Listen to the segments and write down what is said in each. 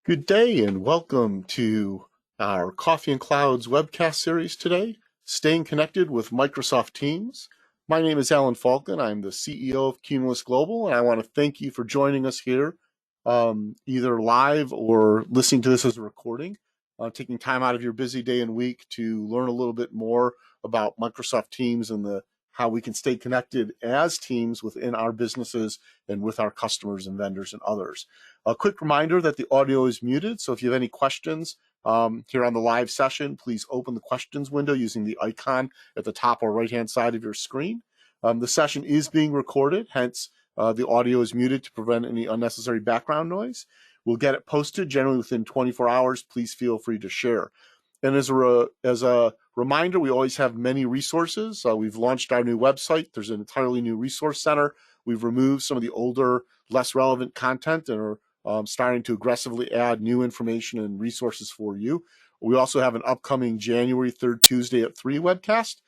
Good day and welcome to our Coffee and Clouds webcast series today, Staying Connected with Microsoft Teams. My name is Alan Falcon. I'm the CEO of Cumulus Global, and I want to thank you for joining us here, either live or listening to this as a recording, taking time out of your busy day and week to learn a little bit more about Microsoft Teams and how we can stay connected as teams within our businesses and with our customers and vendors and others. A quick reminder that the audio is muted, so if you have any questions here on the live session, please open the questions window using the icon at the top or right-hand side of your screen. The session is being recorded, hence the audio is muted to prevent any unnecessary background noise. We'll get it posted generally within 24 hours. Please feel free to share. And as a reminder, we always have many resources. We've launched our new website. There's an entirely new resource center. We've removed some of the older, less relevant content and are starting to aggressively add new information and resources for you. We also have an upcoming January 3rd, Tuesday at 3 webcast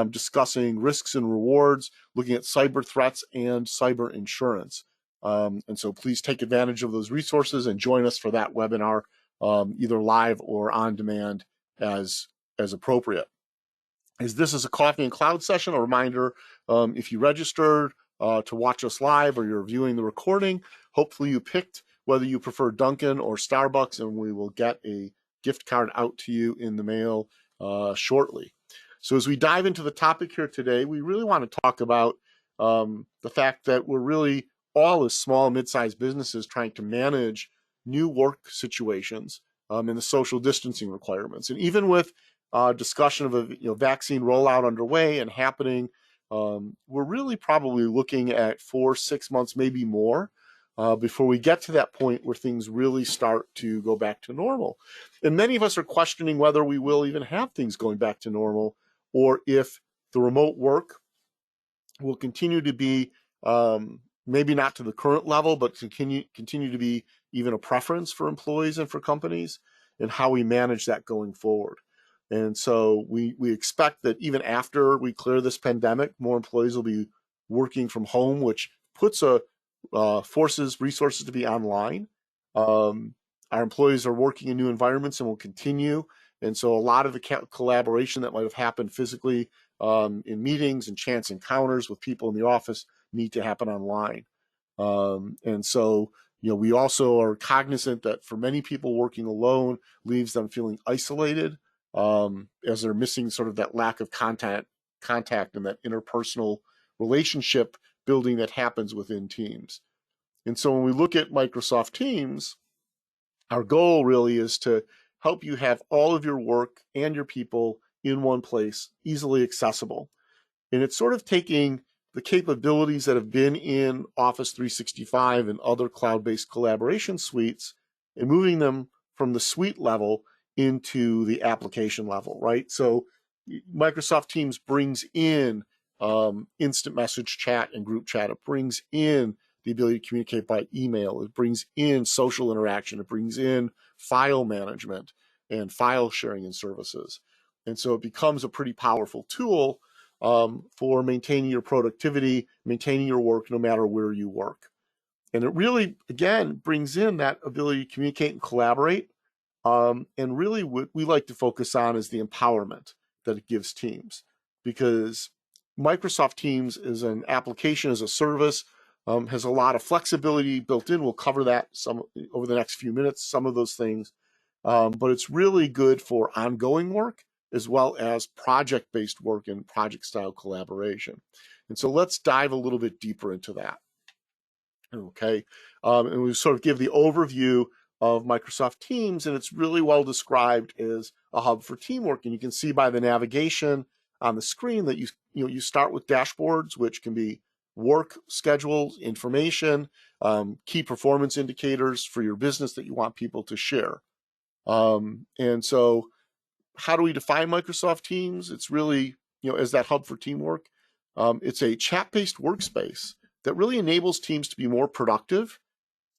discussing risks and rewards, looking at cyber threats and cyber insurance. And so please take advantage of those resources and join us for that webinar, either live or on demand as appropriate. As this is a Coffee and Cloud session, a reminder, if you registered to watch us live or you're viewing the recording, hopefully you picked whether you prefer Dunkin' or Starbucks, and we will get a gift card out to you in the mail shortly. So as we dive into the topic here today, we really want to talk about the fact that we're really all as small, mid-sized businesses trying to manage new work situations and the social distancing requirements. And even with discussion of a vaccine rollout underway and happening, we're really probably looking at 4-6 months, maybe more, before we get to that point where things really start to go back to normal. And many of us are questioning whether we will even have things going back to normal, or if the remote work will continue to be, maybe not to the current level, but continue to be even a preference for employees and for companies, and how we manage that going forward. And so we expect that even after we clear this pandemic, more employees will be working from home, which forces resources to be online. Our employees are working in new environments and will continue. And so a lot of the collaboration that might have happened physically in meetings and chance encounters with people in the office need to happen online. And so, we also are cognizant that for many people, working alone leaves them feeling isolated as they're missing sort of that lack of contact and that interpersonal relationship building that happens within teams. And so when we look at Microsoft Teams, our goal really is to help you have all of your work and your people in one place, easily accessible. And it's sort of taking the capabilities that have been in Office 365 and other cloud-based collaboration suites and moving them from the suite level into the application level, right? So Microsoft Teams brings in instant message chat and group chat. It brings in the ability to communicate by email. It brings in social interaction. It brings in file management and file sharing and services. And so it becomes a pretty powerful tool for maintaining your productivity, maintaining your work no matter where you work. And it really, again, brings in that ability to communicate and collaborate. And really what we like to focus on is the empowerment that it gives teams, because Microsoft Teams is an application as a service, has a lot of flexibility built in. We'll cover that some over the next few minutes, some of those things. But it's really good for ongoing work as well as project-based work and project-style collaboration. And so let's dive a little bit deeper into that. Okay, and we sort of give the overview of Microsoft Teams, and it's really well described as a hub for teamwork. And you can see by the navigation on the screen that you start with dashboards, which can be work schedules, information, key performance indicators for your business that you want people to share. And so how do we define Microsoft Teams? It's really, as that hub for teamwork. It's a chat-based workspace that really enables teams to be more productive,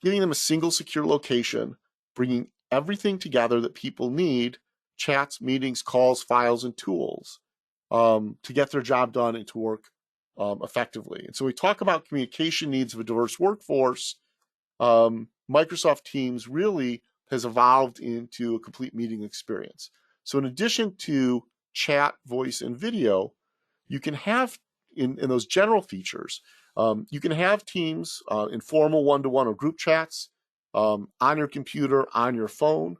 giving them a single secure location, bringing everything together that people need, chats, meetings, calls, files, and tools, to get their job done and to work effectively. And so we talk about communication needs of a diverse workforce. Microsoft Teams really has evolved into a complete meeting experience. So in addition to chat, voice, and video, you can have in those general features, you can have Teams, informal one-to-one or group chats on your computer, on your phone.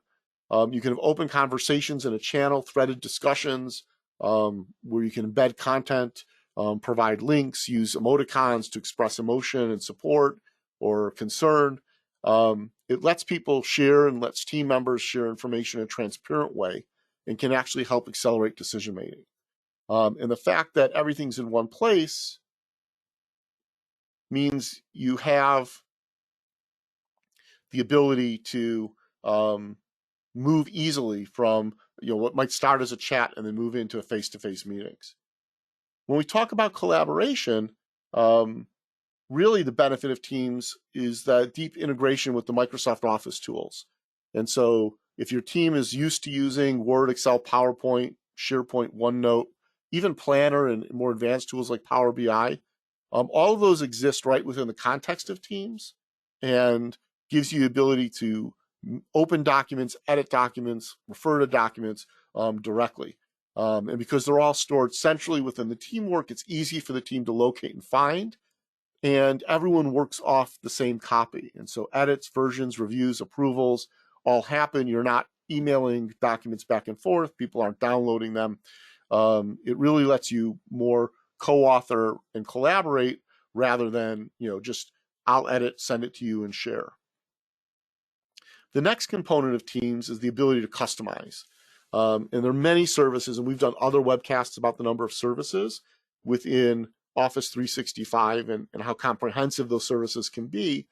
You can have open conversations in a channel, threaded discussions, where you can embed content, provide links, use emoticons to express emotion and support or concern. It lets people share and lets team members share information in a transparent way and can actually help accelerate decision making. And the fact that everything's in one place means you have the ability to move easily from what might start as a chat and then move into a face-to-face meetings. When we talk about collaboration, really the benefit of Teams is that deep integration with the Microsoft Office tools. And so if your team is used to using Word, Excel, PowerPoint, SharePoint, OneNote, even Planner and more advanced tools like Power BI, all of those exist right within the context of Teams and gives you the ability to open documents, edit documents, refer to documents directly. And because they're all stored centrally within the teamwork, it's easy for the team to locate and find, and everyone works off the same copy. And so edits, versions, reviews, approvals all happen. You're not emailing documents back and forth. People aren't downloading them. It really lets you more co-author and collaborate rather than just I'll edit, send it to you, and share. The next component of Teams is the ability to customize. And there are many services, and we've done other webcasts about the number of services within Office 365 and how comprehensive those services can be.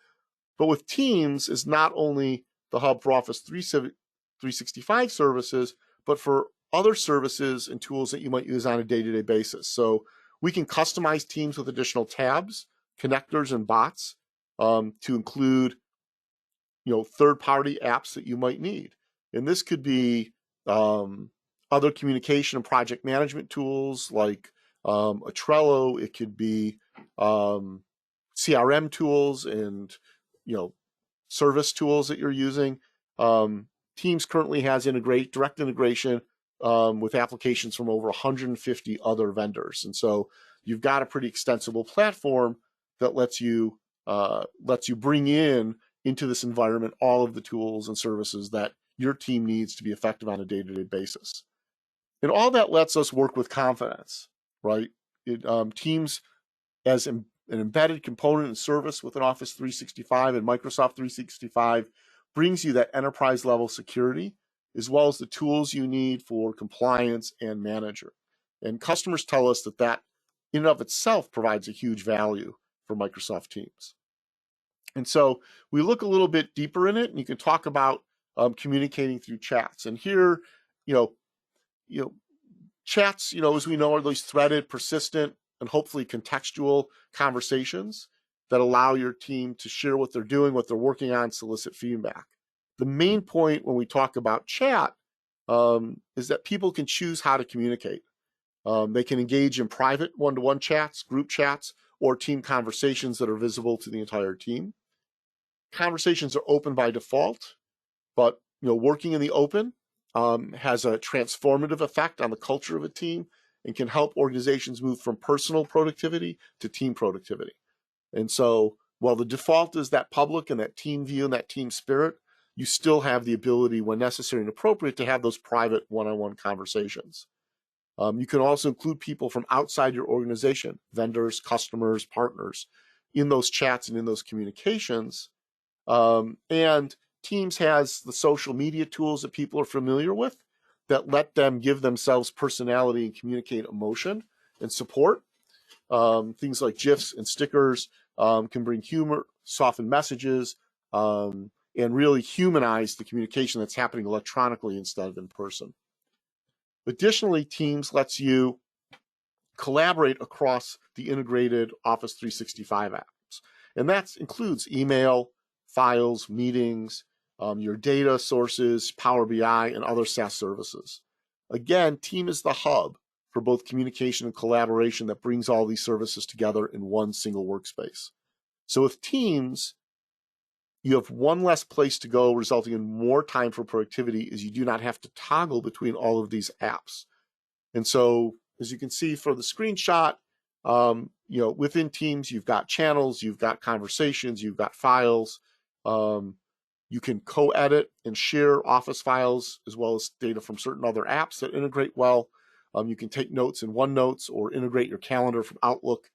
But with Teams is not only the hub for Office 365 services, but for other services and tools that you might use on a day-to-day basis. So we can customize Teams with additional tabs, connectors, and bots to include third-party apps that you might need. And this could be other communication and project management tools like a Trello. It could be CRM tools and service tools that you're using. Teams currently has direct integration with applications from over 150 other vendors, and so you've got a pretty extensible platform that lets you bring into this environment all of the tools and services that your team needs to be effective on a day-to-day basis. And all that lets us work with confidence, right? Teams as an embedded component and service within Office 365 and Microsoft 365 brings you that enterprise level security, as well as the tools you need for compliance and manager. And customers tell us that in and of itself provides a huge value for Microsoft Teams. And so we look a little bit deeper in it, and you can talk about communicating through chats. And here, chats, as we know, are those threaded, persistent, and hopefully contextual conversations that allow your team to share what they're doing, what they're working on, solicit feedback. The main point when we talk about chat is that people can choose how to communicate. They can engage in private one-to-one chats, group chats, or team conversations that are visible to the entire team. Conversations are open by default, but working in the open has a transformative effect on the culture of a team and can help organizations move from personal productivity to team productivity. And so while the default is that public and that team view and that team spirit, you still have the ability, when necessary and appropriate, to have those private one-on-one conversations. You can also include people from outside your organization, vendors, customers, partners, in those chats and in those communications. And Teams has the social media tools that people are familiar with that let them give themselves personality and communicate emotion and support. Things like GIFs and stickers can bring humor, soften messages, and really humanize the communication that's happening electronically instead of in person. Additionally, Teams lets you collaborate across the integrated Office 365 apps. And that includes email, files, meetings, your data sources, Power BI, and other SaaS services. Again, Team is the hub for both communication and collaboration that brings all these services together in one single workspace. So with Teams, you have one less place to go, resulting in more time for productivity, as you do not have to toggle between all of these apps. And so, as you can see for the screenshot, within Teams, you've got channels, you've got conversations, you've got files. You can co-edit and share Office files as well as data from certain other apps that integrate well. You can take notes in OneNote or integrate your calendar from Outlook.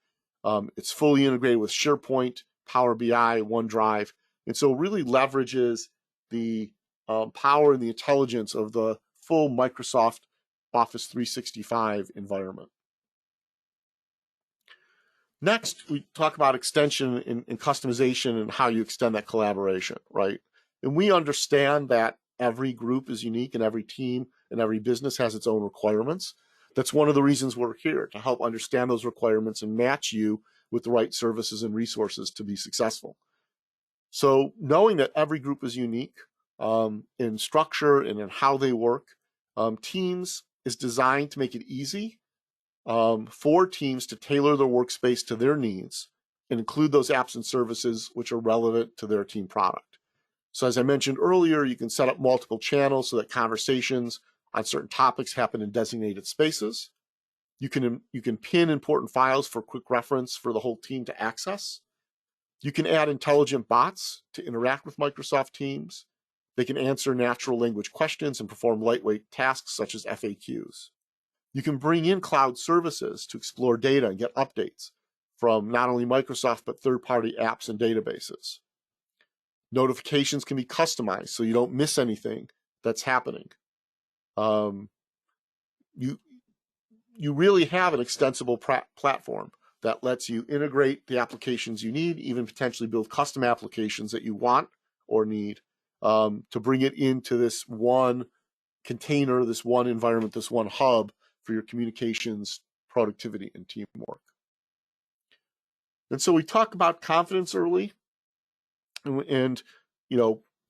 It's fully integrated with SharePoint, Power BI, OneDrive, and so really leverages the power and the intelligence of the full Microsoft Office 365 environment. Next, we talk about extension and customization and how you extend that collaboration, right? And we understand that every group is unique and every team and every business has its own requirements. That's one of the reasons we're here, to help understand those requirements and match you with the right services and resources to be successful. So knowing that every group is unique in structure and in how they work, Teams is designed to make it easy for teams to tailor their workspace to their needs and include those apps and services which are relevant to their team product. So as I mentioned earlier, you can set up multiple channels so that conversations on certain topics happen in designated spaces. You can pin important files for quick reference for the whole team to access. You can add intelligent bots to interact with Microsoft Teams. They can answer natural language questions and perform lightweight tasks such as FAQs. You can bring in cloud services to explore data and get updates from not only Microsoft, but third-party apps and databases. Notifications can be customized so you don't miss anything that's happening. You really have an extensible platform that lets you integrate the applications you need, even potentially build custom applications that you want or need to bring it into this one container, this one environment, this one hub for your communications, productivity, and teamwork. And so we talk about confidence early, and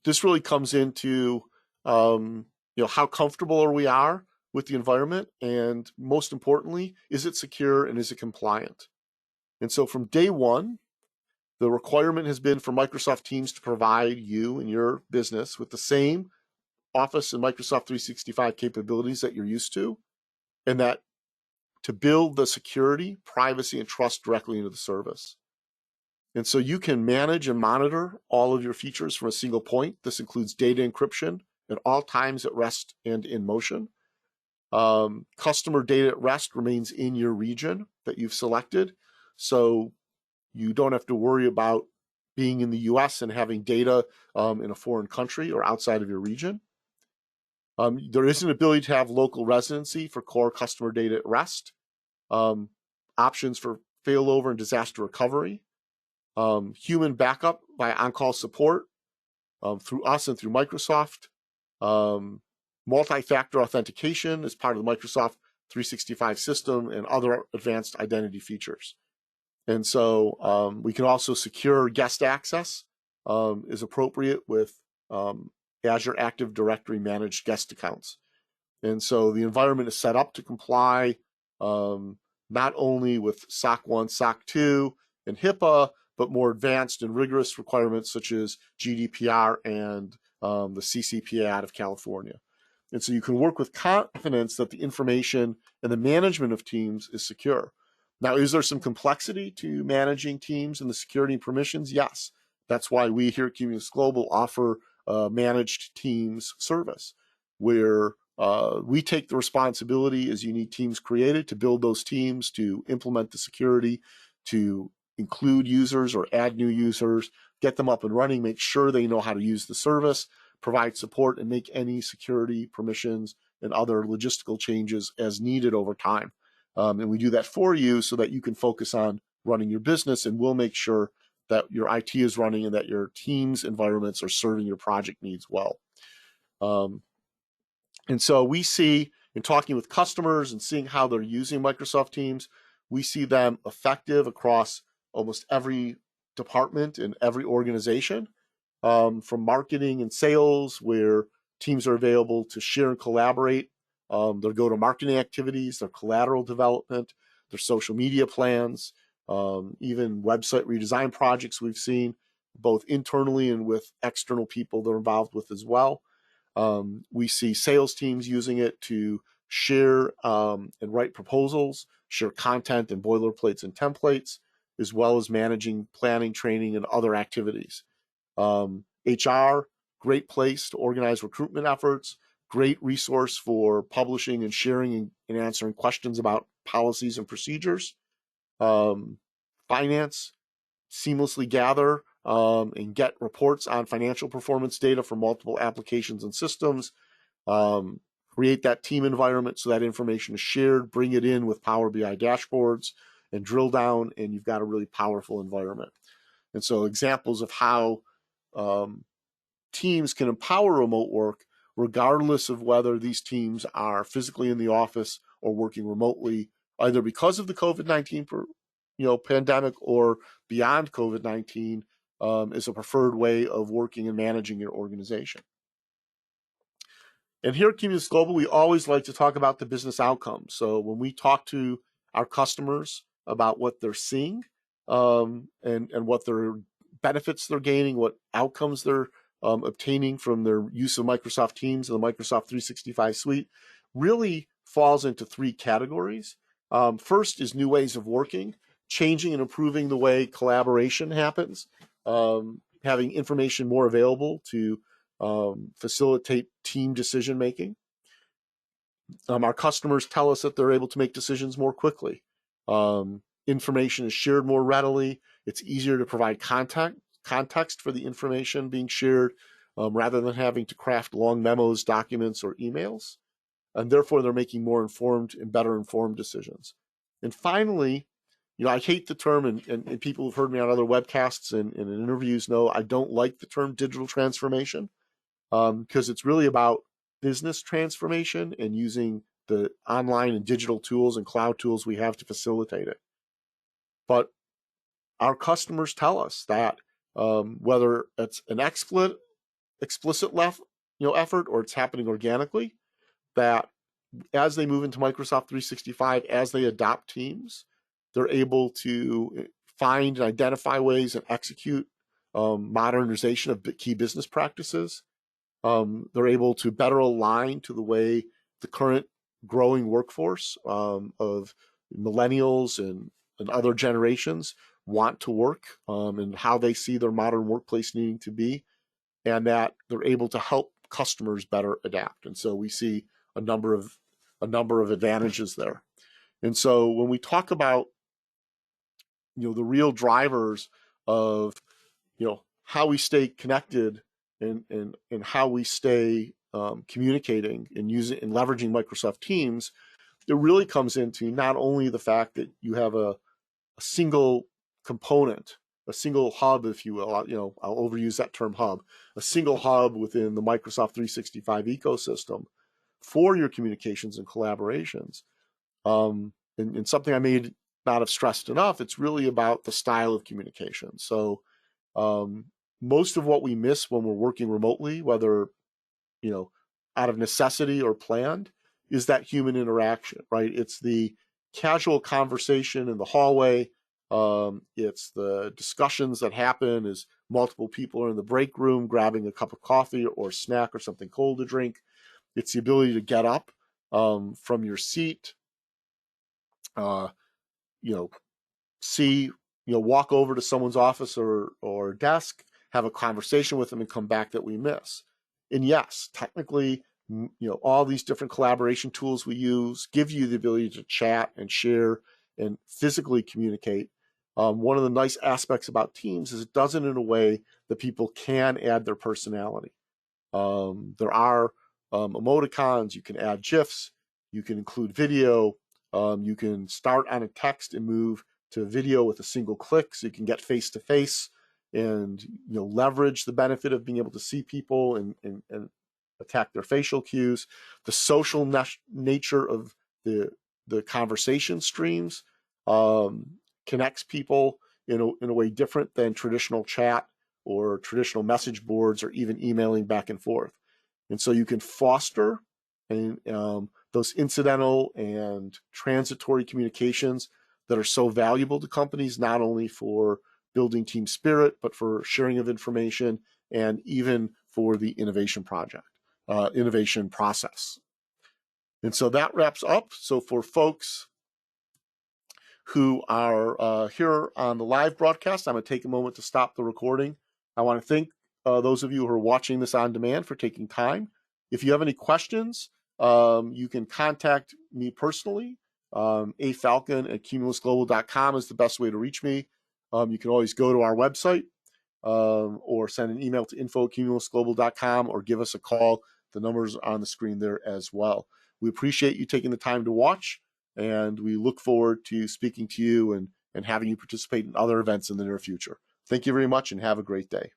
this really comes into how comfortable we are with the environment, and most importantly, is it secure and is it compliant? And so from day one, the requirement has been for Microsoft Teams to provide you and your business with the same Office and Microsoft 365 capabilities that you're used to, and that to build the security, privacy, and trust directly into the service. And so you can manage and monitor all of your features from a single point. This includes data encryption at all times at rest and in motion. Customer data at rest remains in your region that you've selected, so you don't have to worry about being in the US and having data in a foreign country or outside of your region. There is an ability to have local residency for core customer data at rest, options for failover and disaster recovery, human backup by on-call support through us and through Microsoft, multi-factor authentication as part of the Microsoft 365 system, and other advanced identity features. And so we can also secure guest access is appropriate with Azure Active Directory managed guest accounts. And so the environment is set up to comply not only with SOC 1, SOC 2, and HIPAA, but more advanced and rigorous requirements such as GDPR and the CCPA out of California. And so you can work with confidence that the information and the management of Teams is secure. Now, is there some complexity to managing Teams and the security and permissions? Yes. That's why we here at Cumulus Global offer managed Teams service, where we take the responsibility as you need teams created to build those teams, to implement the security, to include users or add new users, get them up and running, make sure they know how to use the service, provide support, and make any security, permissions, and other logistical changes as needed over time. And we do that for you so that you can focus on running your business, and we'll make sure that your IT is running and that your team's environments are serving your project needs well. And so we see, in talking with customers and seeing how they're using Microsoft Teams, we see them effective across almost every department in every organization, from marketing and sales, where teams are available to share and collaborate their go-to-marketing activities, their collateral development, their social media plans, even website redesign projects we've seen. both internally and with external people they're involved with as well. We see sales teams using it to share and write proposals, share content and boilerplates and templates, as well as managing planning, training, and other activities. HR, great place to organize recruitment efforts, great resource for publishing and sharing and answering questions about policies and procedures. Finance, seamlessly gather and get reports on financial performance data from multiple applications and systems. Create that team environment so that information is shared, bring it in with Power BI dashboards and drill down, and you've got a really powerful environment. And so examples of how teams can empower remote work, regardless of whether these teams are physically in the office or working remotely, either because of the COVID-19 pandemic or beyond COVID-19, is a preferred way of working and managing your organization. And here at Cumulus Global, we always like to talk about the business outcomes. So when we talk to our customers about what they're seeing and what their benefits they're gaining, what outcomes they're obtaining from their use of Microsoft Teams and the Microsoft 365 suite, really falls into three categories. First is new ways of working, changing and improving the way collaboration happens, having information more available to facilitate team decision making. Our customers tell us that they're able to make decisions more quickly. Information is shared more readily. It's easier to provide context for the information being shared rather than having to craft long memos, documents, or emails. And therefore, they're making more informed and better informed decisions. And finally, I hate the term, and people who've heard me on other webcasts and in interviews know I don't like the term digital transformation because it's really about business transformation and using the online and digital tools and cloud tools we have to facilitate it. But our customers tell us that whether it's an explicit effort or it's happening organically, that as they move into Microsoft 365, as they adopt Teams, they're able to find and identify ways and execute modernization of key business practices. They're able to better align to the way the current growing workforce of millennials and other generations want to work and how they see their modern workplace needing to be, and that they're able to help customers better adapt. And so we see a number of advantages there. And so when we talk about the real drivers of how we stay connected and how we stay communicating and using and leveraging Microsoft Teams, it really comes into not only the fact that you have a single component, a single hub, if you will. I'll overuse that term hub, a single hub within the Microsoft 365 ecosystem for your communications and collaborations. And something I may not have stressed enough, it's really about the style of communication. So most of what we miss when we're working remotely, whether out of necessity or planned, is that human interaction, right? It's the casual conversation in the hallway. It's the discussions that happen as multiple people are in the break room grabbing a cup of coffee or snack or something cold to drink. It's the ability to get up from your seat, walk over to someone's office or desk, have a conversation with them and come back that we miss. And yes, technically, all these different collaboration tools we use give you the ability to chat and share and physically communicate. One of the nice aspects about Teams is it does it in a way that people can add their personality. There are emoticons, you can add GIFs, you can include video, you can start on a text and move to video with a single click, so you can get face-to-face and leverage the benefit of being able to see people and attack their facial cues. The social nature of the conversation streams connects people in a way different than traditional chat or traditional message boards or even emailing back and forth. And so you can foster those incidental and transitory communications that are so valuable to companies, not only for building team spirit, but for sharing of information, and even for the innovation process. And so that wraps up. So for folks who are here on the live broadcast, I'm going to take a moment to stop the recording. I want to thank those of you who are watching this on demand for taking time. If you have any questions, you can contact me personally. afalcon@cumulusglobal.com is the best way to reach me. You can always go to our website or send an email to info@cumulusglobal.com or give us a call. The numbers are on the screen there as well. We appreciate you taking the time to watch, and we look forward to speaking to you and having you participate in other events in the near future. Thank you very much and have a great day.